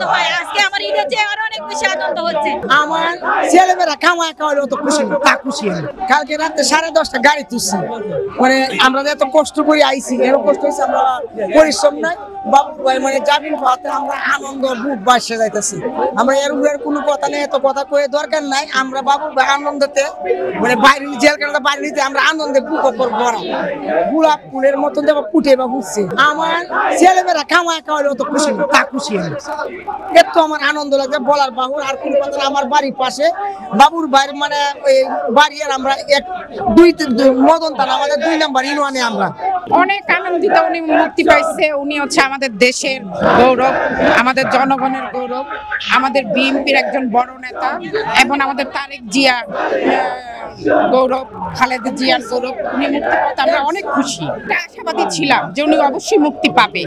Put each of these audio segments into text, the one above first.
আনন্দ হয়। আজকে আমার ঈদের চেয়ে আরো অনেক বেশি আনন্দ হচ্ছে। আমার ছেলেমেয়েরা কামায় খাওয়ালে অত খুশি তা খুশি আমি। কালকে রাতে 10:30 গাড়ি তুলছি, মানে আমরা এত কষ্ট করে আইছি, এত কষ্ট হয়েছে, আমরা পরিশ্রম নাই বাবু ভাই মানে জামিন পাতে আমরা আনন্দ বুক বাসে যাইতেছি। আমরা এর উপরে কোনো কথা নেই, এত কথা কয়ে দরকার নাই। আমরা বাবু ভাই আনন্দতে মানে বাইরে জেলখানাটা বাইরে নিতে আমরা আনন্দে বুক করবো না, গোলাপ ফুলের মতন দেবো ফুটে বা বুঝছি। আমার ছেলেমেয়েরা কামায় খাওয়ালে অত খুশি তা খুশি আমি। এত আমার আনন্দ লাগে বলার বাহুর। আর কোন কথা না, আমার বাড়ির পাশে বাবুর ভাইয়ের মানে ওই বাড়ি, আর আমরা মদন থানা আমাদের 2 নম্বর ইউনিয়নে আমরা অনেক আনন্দিত। উনি মুক্তি পাইছে, উনি হচ্ছে আমাদের দেশের গৌরব, আমাদের জনগণের গৌরব, আমাদের বিএনপির একজন বড় নেতা, এবং আমাদের তারেক জিয়া গৌরব, খালেদা জিয়ার গৌরব। উনি মুক্তি পেতে আমরা অনেক খুশি। আশাবাদী ছিলাম যে উনি অবশ্যই মুক্তি পাবে,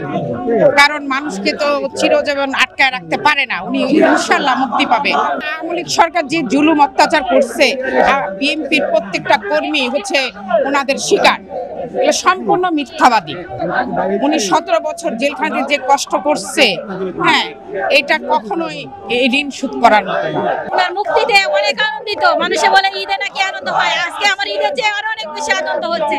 কারণ মানুষকে তো চিরজীবন আটকায় রাখতে পারে না, উনি ইনশাল্লাহ মুক্তি পাবে। আওয়ামী লীগ সরকার যে জুলুম অত্যাচার করছে, বিএনপির প্রত্যেকটা কর্মী হচ্ছে ওনাদের শিকার, এগুলো সম্পূর্ণ মিথ্যাবাদী। উনি 17 বছর জেলখানাতে যে কষ্ট করছে, হ্যাঁ, এটা কখনোই এই ঋণ শোধ করার মতো না। ওনার মুক্তিতে অনেক আনন্দিত। মানুষে বলে ঈদে নাকি আনন্দ হয়, আজকে আমার ঈদের চেয়ে আরো অনেক বেশি আনন্দ হচ্ছে।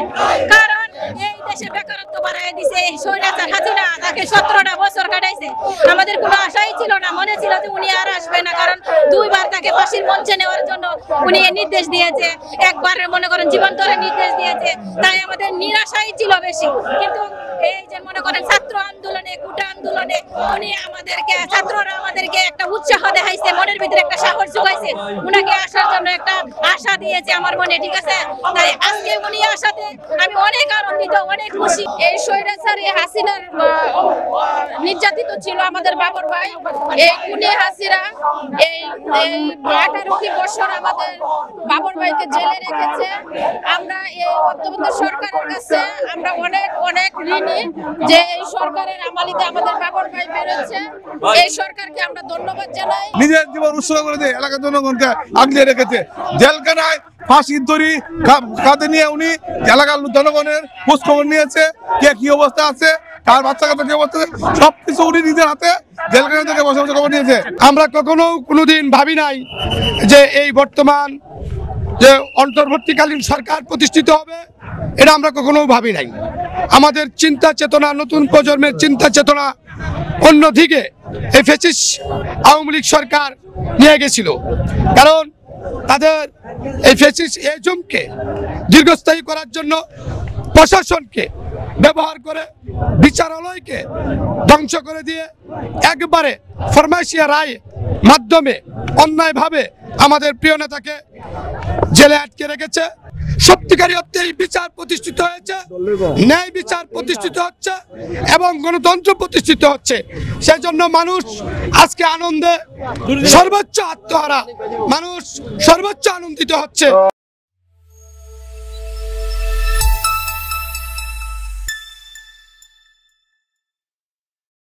কারণ এই দেশে বেকারত্ব বাড়ায় দিছে স্বৈরাচার হাসিনা, তাকে 17টা বছর কাটাইছে। আমাদের কোনো আশাই ছিল না, মনে ছিল যে উনি আর আসবে না, কারণ 2 বার তাকে ফাঁসির মঞ্চে নেওয়ার জন্য উনি নির্দেশ দিয়েছে, একবার মনে করেন জীবন্তরে নির্দেশ দিয়েছে। তাই আমাদের নিরাশাই ছিল বেশি। কিন্তু এই যে মনে করেন ছাত্র আন্দোলনে, কোটা আন্দোলনে উনি আমাদেরকে, ছাত্ররা আমাদেরকে একটা উৎসাহ দেখাইছে, মনের ভিতরে একটা সাহস জোগাইছে, উনাকে আসার জন্য একটা আশা দিয়েছে আমার মনে, ঠিক আছে? তাই আজকে উনি আসাতে আমি অনেক আনন্দিত, অনেক খুশি। এই স্বৈরাচারী হাসিনার নির্যাতিত ছিল আমাদের বাবর ভাই, এই খুনি হাসিনা এই 18 বছর আমাদের বাবর ভাইকে জেলে রেখেছে। আমরা এই বর্তমান সরকারের কাছে আমরা অনেক অনেক ঋণী যে এই সরকারের আমালিতে আমাদের বাবর ভাই বেরোচ্ছে। এই সরকারকে আমরা ধন্যবাদ জানাই। নিজের জীবন উৎসর্গ করে দিয়ে এলাকার জনগণকে আগলে রেখেছে। জেলখানায় ফাঁসির দড়ি কাঁধে নিয়ে উনি এলাকার জনগণের খোঁজ খবর নিয়েছে, কে কি অবস্থা আছে, কার বাচ্চা কাচ্চা কি অবস্থা আছে, সবকিছু উনি নিজের হাতে জেলখানা থেকে বসে বসে খবর নিয়েছে। আমরা কোনোদিন ভাবি নাই যে এই বর্তমান যে অন্তর্বর্তীকালীন সরকার প্রতিষ্ঠিত হবে, এটা আমরা কখনো ভাবি নাই। আমাদের চিন্তা চেতনা, নতুন প্রজন্মের চিন্তা চেতনা অন্যদিকে এই ফ্যাসিস্ট আওয়ামী লীগ সরকার নিয়ে গেছিল। কারণ তাদের এই ফ্যাসিস্ট এজমকে দীর্ঘস্থায়ী করার জন্য প্রশাসনকে ব্যবহার করে বিচারালয়কে ধ্বংস করে দিয়ে একবারে ফরমাশিয়া রায় মাধ্যমে অন্যায়ভাবে আমাদের প্রিয় নেতাকে জেলে আটকে রেখেছে। সত্যিকারী অর্থে এই বিচার প্রতিষ্ঠিত হয়েছে, ন্যায় বিচার প্রতিষ্ঠিত হচ্ছে এবং গণতন্ত্র প্রতিষ্ঠিত হচ্ছে। সেই জন্য মানুষ আজকে আনন্দে সর্বোচ্চ আত্মহারা, মানুষ সর্বোচ্চ আনন্দিত হচ্ছে।